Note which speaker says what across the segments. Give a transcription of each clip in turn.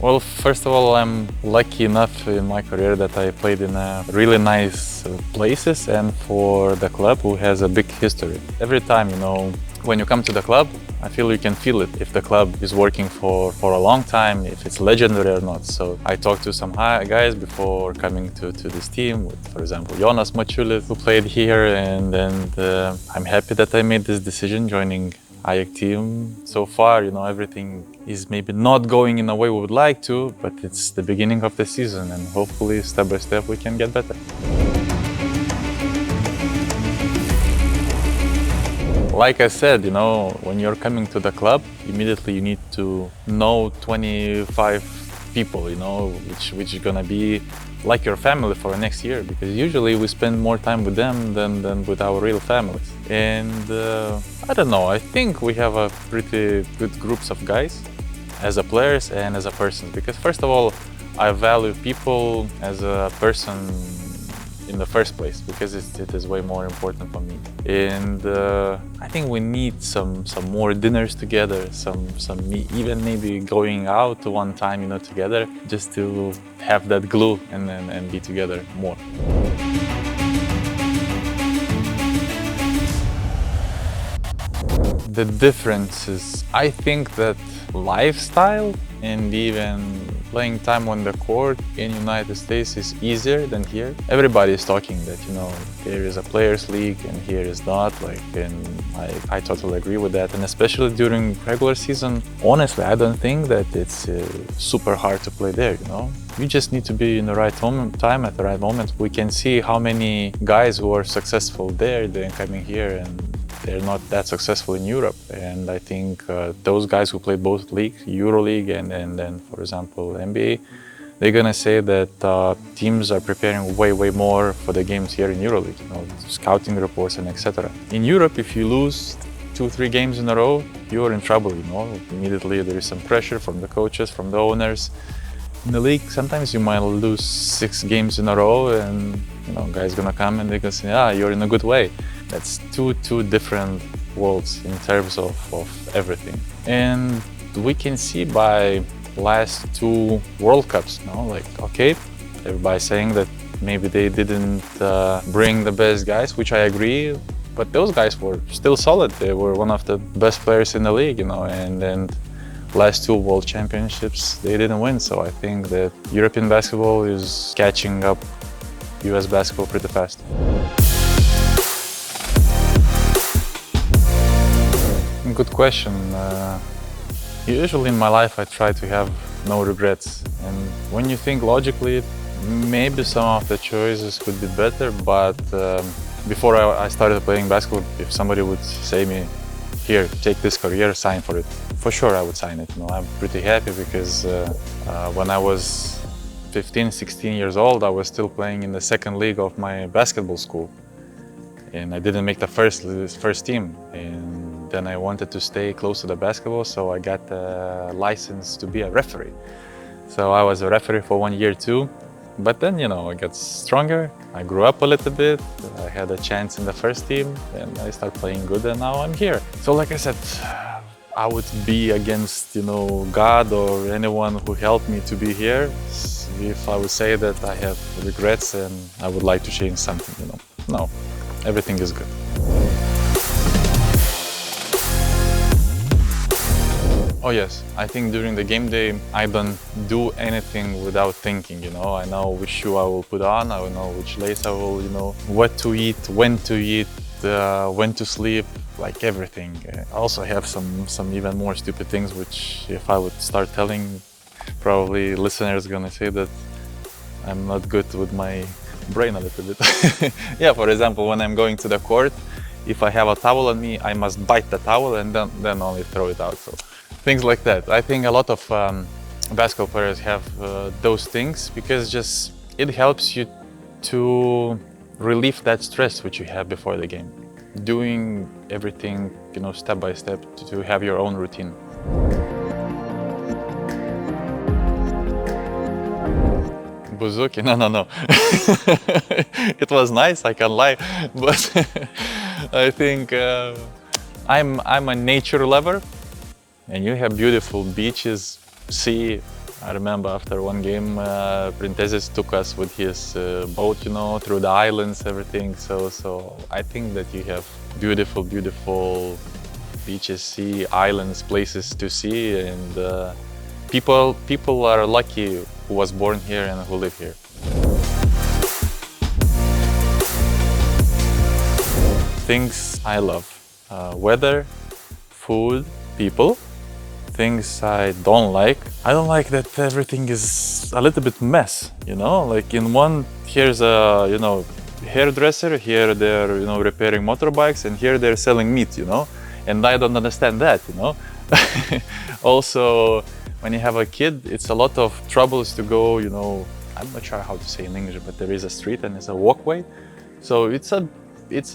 Speaker 1: Well, first of all, I'm lucky enough in my career that I played in really nice places and for the club who has a big history. Every time, when you come to the club, I feel you can feel it if the club is working for a long time, if it's legendary or not. So I talked to some guys before coming to this team, with, for example, Jonas Machulis, who played here, and I'm happy that I made this decision joining AEK team. So far, everything is maybe not going in the way we would like to, but it's the beginning of the season and hopefully step by step we can get better. Like I said, when you're coming to the club, immediately you need to know 25 people, which is gonna be like your family for the next year, because usually we spend more time with them than with our real families. And I don't know, I think we have a pretty good groups of guys as a players and as a person, because first of all, I value people as a person in the first place, because it is way more important for me. And I think we need some more dinners together, some even maybe going out one time, together, just to have that glue and be together more. The difference is, I think that lifestyle and even playing time on the court in United States is easier than here. Everybody is talking that, there is a players league and here is not, and I totally agree with that. And especially during regular season, honestly, I don't think that it's super hard to play there, You just need to be in the right time at the right moment. We can see how many guys who are successful there, they're coming here and they're not that successful in Europe. And I think those guys who played both leagues, EuroLeague and then, for example, NBA, they're gonna say that teams are preparing way more for the games here in EuroLeague, scouting reports and etc. In Europe, if you lose 2-3 games in a row, you're in trouble, Immediately there is some pressure from the coaches, from the owners. In the league, sometimes you might lose 6 games in a row and, guys gonna come and they're gonna say, you're in a good way. That's two different worlds in terms of everything. And we can see by last 2 World Cups, okay, everybody's saying that maybe they didn't bring the best guys, which I agree, but those guys were still solid. They were one of the best players in the league, and then last 2 World Championships, they didn't win. So I think that European basketball is catching up US basketball pretty fast. Good question. Usually in my life I try to have no regrets, and when you think logically, maybe some of the choices could be better, but before I started playing basketball, if somebody would say me, here, take this career, sign for it, for sure I would sign it. I'm pretty happy because when I was 15, 16 years old, I was still playing in the second league of my basketball school, and I didn't make the first team. And then I wanted to stay close to the basketball, so I got a license to be a referee. So I was a referee for 1 year too. But then, I got stronger, I grew up a little bit, I had a chance in the first team, and I started playing good, and now I'm here. So like I said, I would be against, God or anyone who helped me to be here if I would say that I have regrets and I would like to change something, No, everything is good. Oh yes, I think during the game day I don't do anything without thinking, I know which shoe I will put on, I will know which lace I will, what to eat, when to sleep, like everything. I also have some even more stupid things, which if I would start telling, probably listeners are gonna say that I'm not good with my brain a little bit. Yeah, for example, when I'm going to the court, if I have a towel on me, I must bite the towel and then only throw it out. So things like that. I think a lot of basketball players have those things because just it helps you to relieve that stress which you have before the game. Doing everything, step by step to have your own routine. Buzuki? No. It was nice, I can't lie, but I think I'm a nature lover, and you have beautiful beaches, sea, I remember after one game, Printezis took us with his boat, you know, through the islands, everything. So I think that you have beautiful, beautiful beaches, sea, islands, places to see, and people are lucky who was born here and who live here. Things I love: weather, food, people. Things I don't like. I don't like that everything is a little bit mess, you know? Like in one, here's a, you know, hairdresser, here they're, you know, repairing motorbikes, and here they're selling meat, you know? And I don't understand that, you know? Also, when you have a kid, it's a lot of troubles to go, you know, I'm not sure how to say in English, but there is a street and it's a walkway. So it's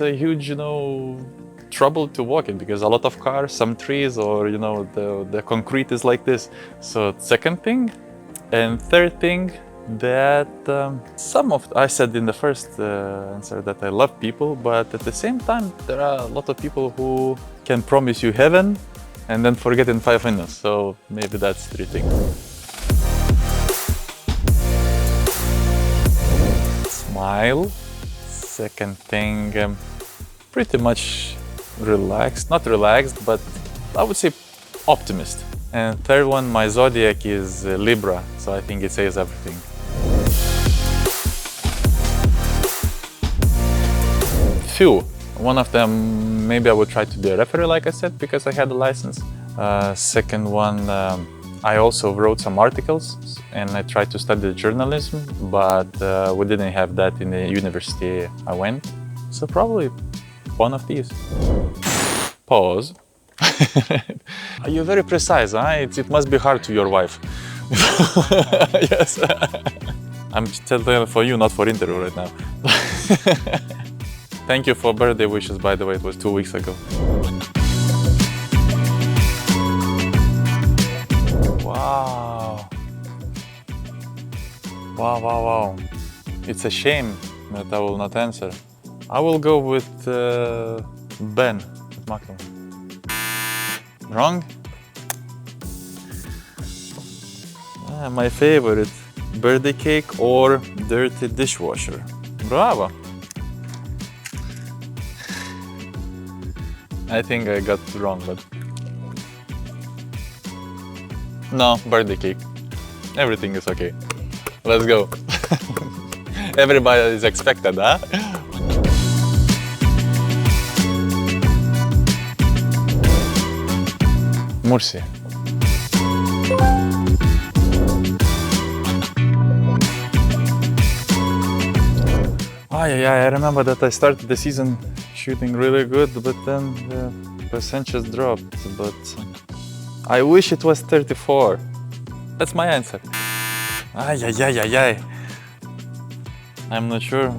Speaker 1: a huge, you know, trouble to walk in because a lot of cars, some trees, or you know, the concrete is like this. So second thing, and third thing, that I said in the first answer that I love people, but at the same time there are a lot of people who can promise you heaven and then forget in 5 minutes. So maybe that's 3 things. Smile. Second thing, pretty much relaxed, not relaxed, but I would say optimist. And third one, my zodiac is Libra, so I think it says everything. Few. One of them, maybe I would try to be a referee, like I said, because I had a license. Second one, I also wrote some articles and I tried to study journalism, but we didn't have that in the university I went. So probably one of these. Pause. You're very precise, huh? It must be hard to your wife. Yes. I'm telling for you, not for interview right now. Thank you for birthday wishes, by the way, it was 2 weeks ago. Wow. Wow, wow, wow. It's a shame that I will not answer. I will go with Ben at Macron. Wrong? My favorite, birthday cake or dirty dishwasher. Bravo! I think I got it wrong, but... No, birthday cake. Everything is okay. Let's go. Everybody is expected, huh? Murcia. I remember that I started the season shooting really good, but then the percentage dropped. But I wish it was 34. That's my answer. I'm not sure.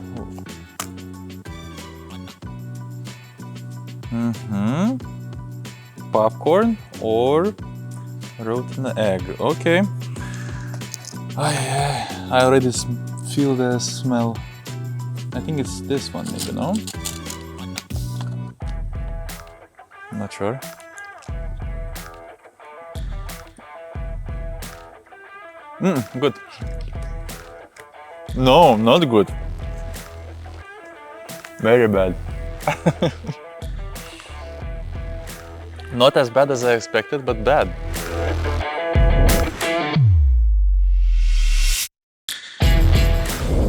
Speaker 1: Popcorn or rotten egg. Okay. I already feel the smell. I think it's this one, maybe, no? I'm not sure. Good. No, not good. Very bad. Not as bad as I expected, but bad.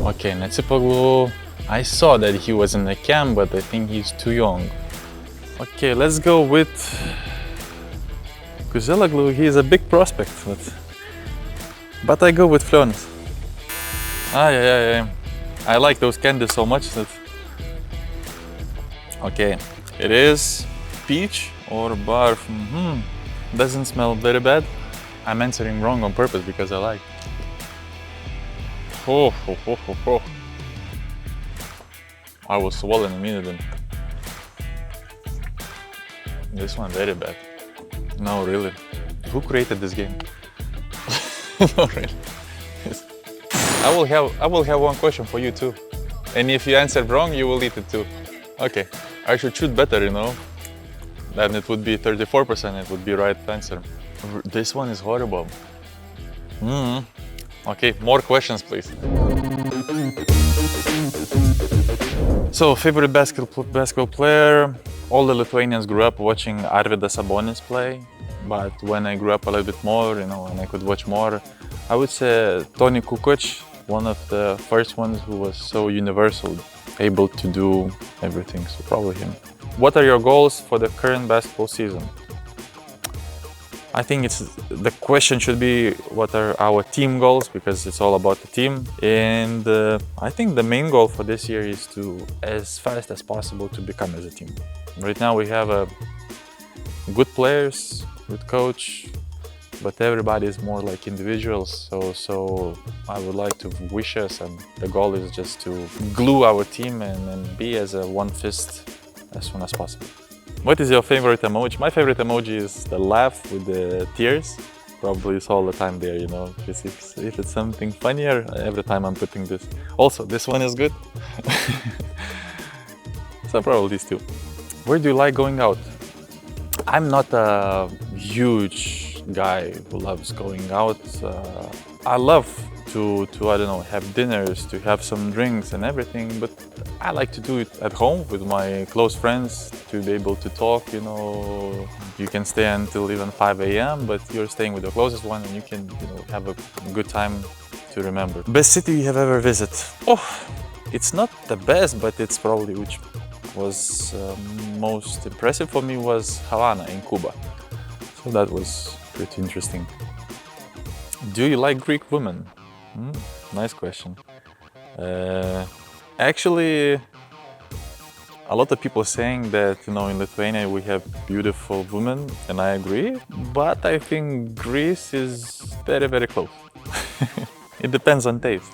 Speaker 1: Okay, Netsipoglu, I saw that he was in the camp, but I think he's too young. Okay, let's go with Kuzelaglu. He is a big prospect, but I go with Flonis. I like those candies so much that... Okay, it is peach or barf. Doesn't smell very bad. I'm answering wrong on purpose because I like. I was swollen immediately. This one very bad. No, really. Who created this game? No, really. I will have one question for you too. And if you answer wrong, you will eat it too. Okay. I should shoot better, you know. Then it would be 34%, it would be right answer. This one is horrible. Okay, more questions, please. So, favorite basketball player? All the Lithuanians grew up watching Arvydas Sabonis play, but when I grew up a little bit more, you know, and I could watch more, I would say Tony Kukoc, one of the first ones who was so universal, able to do everything, so probably him. What are your goals for the current basketball season? I think the question should be what are our team goals, because it's all about the team. And I think the main goal for this year is to, as fast as possible, to become as a team. Right now we have good players, good coach, but everybody is more like individuals. So I would like to wish us, and the goal is just to glue our team and be as a one fist as soon as possible. What is your favorite emoji? My favorite emoji is the laugh with the tears. Probably it's all the time there, you know, because if it's something funnier, every time I'm putting this. Also, this one is good. So probably these two. Where do you like going out? I'm not a huge guy who loves going out. I love to I don't know, have dinners, to have some drinks and everything, but I like to do it at home with my close friends, to be able to talk, you know. You can stay until even 5 a.m., but you're staying with the closest one and you can, you know, have a good time to remember. Best city you have ever visited? Oh, it's not the best, but it's probably which was most impressive for me was Havana in Cuba. So that was pretty interesting. Do you like Greek women? Nice question. Actually, a lot of people saying that, you know, in Lithuania we have beautiful women, and I agree, but I think Greece is very, very close. It depends on taste.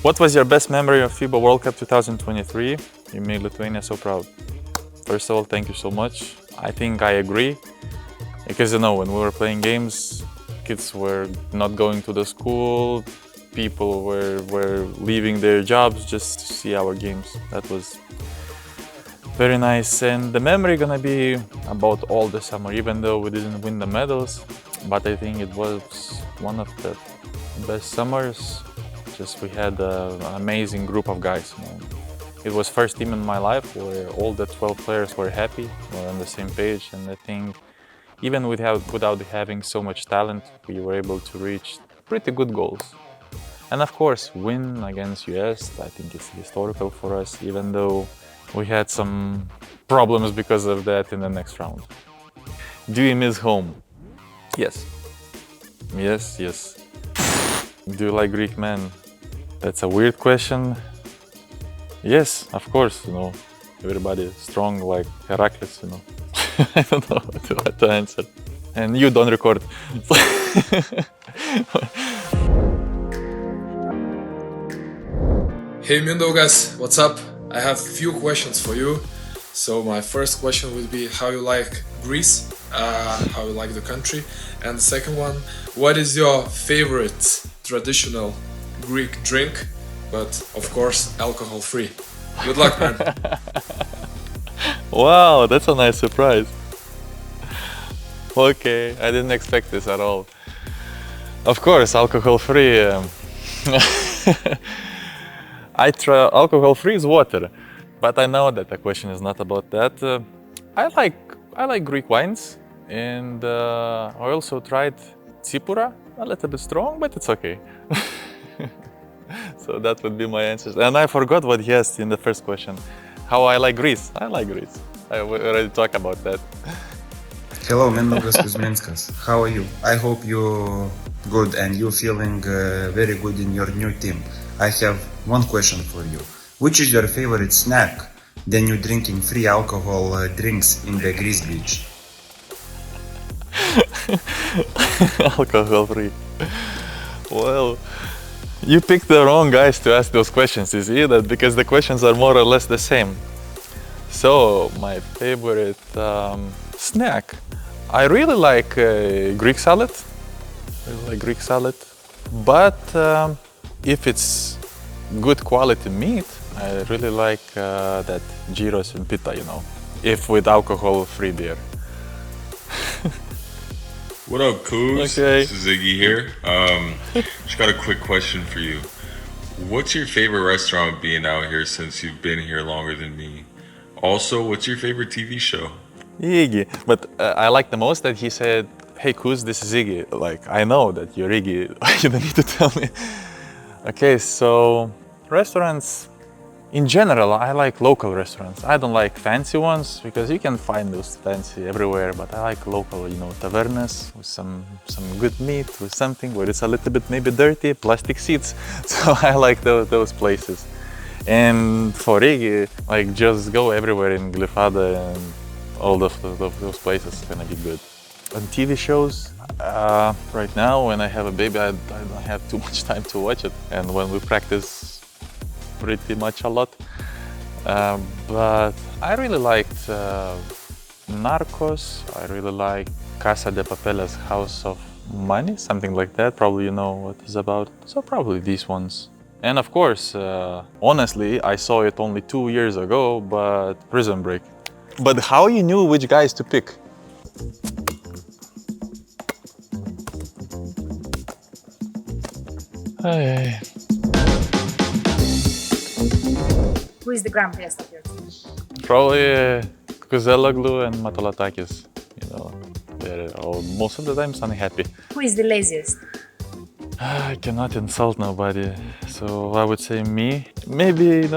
Speaker 1: What was your best memory of FIBA World Cup 2023? You made Lithuania so proud. First of all, thank you so much. I think I agree, because, you know, when we were playing games, kids were not going to the school, people were leaving their jobs just to see our games. That was very nice. And the memory gonna be about all the summer, even though we didn't win the medals, but I think it was one of the best summers. Just we had an amazing group of guys, you know. It was first team in my life where all the 12 players were happy, were on the same page, and I think even without having so much talent, we were able to reach pretty good goals. And of course, win against US, I think it's historical for us, even though we had some problems because of that in the next round. Do you miss home? Yes. Yes, yes. Do you like Greek men? That's a weird question. Yes, of course, you know, everybody is strong like Heracles, you know. I don't know what to answer. And you don't record.
Speaker 2: Hey Mindaugas, what's up? I have a few questions for you. So my first question would be how you like Greece, how you like the country, and the second one, what is your favorite traditional Greek drink, but of course alcohol-free? Good luck, man.
Speaker 1: Wow, that's a nice surprise. Okay, I didn't expect this at all. Of course, alcohol-free. Alcohol-free is water, but I know that the question is not about that. I like Greek wines, and I also tried tsipura, a little bit strong, but it's okay. So that would be my answers. And I forgot what he asked in the first question. How I like Greece. I like Greece. I already talked about that.
Speaker 3: Hello, Mιντάουγκας Κουζμίνσκας. How are you? I hope you're good and you're feeling very good in your new team. I have one question for you. Which is your favorite snack? Then you drinking free alcohol drinks in the Greece beach.
Speaker 1: Alcohol free. Well, you picked the wrong guys to ask those questions, you see that, because the questions are more or less the same. So, my favorite snack. I really like Greek salad. But if it's good quality meat, I really like that gyros and pita, you know, if with alcohol-free beer.
Speaker 4: What up, Kuz?
Speaker 1: Okay.
Speaker 4: This is Ziggy here. Just got a quick question for you. What's your favorite restaurant being out here since you've been here longer than me? Also, what's your favorite TV show?
Speaker 1: Iggy. But I like the most that he said, "Hey Kuz, this is Iggy." Like, I know that you're Iggy. You don't need to tell me. Okay, so restaurants, in general, I like local restaurants. I don't like fancy ones because you can find those fancy everywhere, but I like local, tavernas with some good meat, with something where it's a little bit maybe dirty, plastic seats. So I like those places. And for Iggy, like just go everywhere in Glyfada and all those places are gonna be good. On TV shows, right now when I have a baby, I don't have too much time to watch it. And when we practice pretty much a lot. But I really liked Narcos. I really like Casa de Papel's House of Money, something like that. Probably you know what it's about. So probably these ones. And of course, honestly, I saw it only 2 years ago, but Prison Break. But how you knew which guys to pick? Hey.
Speaker 5: Who is the grumpiest of your team?
Speaker 1: Probably Kuzeloglu and Matalatakis. They're most of the times unhappy.
Speaker 5: Who is the laziest?
Speaker 1: I cannot insult nobody, so I would say me. Maybe,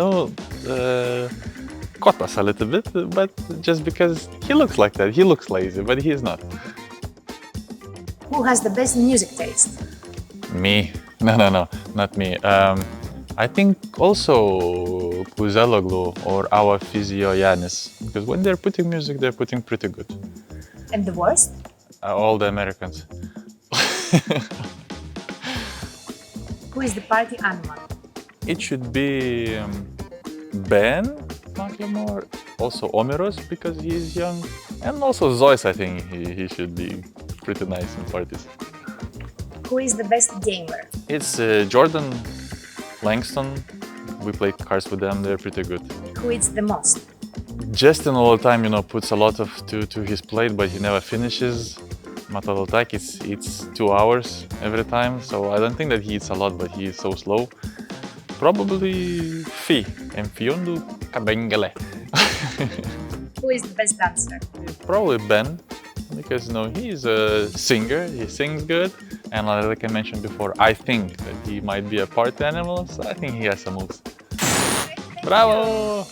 Speaker 1: Kotas a little bit, but just because he looks like that. He looks lazy, but he is not.
Speaker 5: Who has the best music taste?
Speaker 1: Me. No, not me. I think also Kuzeloglu or our physio Yanis, because when they're putting music, they're putting pretty good.
Speaker 5: And the worst?
Speaker 1: All the Americans.
Speaker 5: Who is the party animal?
Speaker 1: It should be Ben McLemore, also Omeros because he is young, and also Zois. I think he should be pretty nice in parties.
Speaker 5: Who is the best gamer?
Speaker 1: It's Jordan Langston. We play cards with them, they're pretty good.
Speaker 5: Who eats the most?
Speaker 1: Justin all the time, puts a lot of to his plate, but he never finishes. Matalotakis eats 2 hours every time, so I don't think that he eats a lot, but he is so slow. Probably Fi, and Fiondu Kabengele.
Speaker 5: Who is the best dancer?
Speaker 1: Probably Ben, because he's a singer, he sings good, and like I mentioned before, I think that he might be a party animal, so I think he has some moves. Bravo!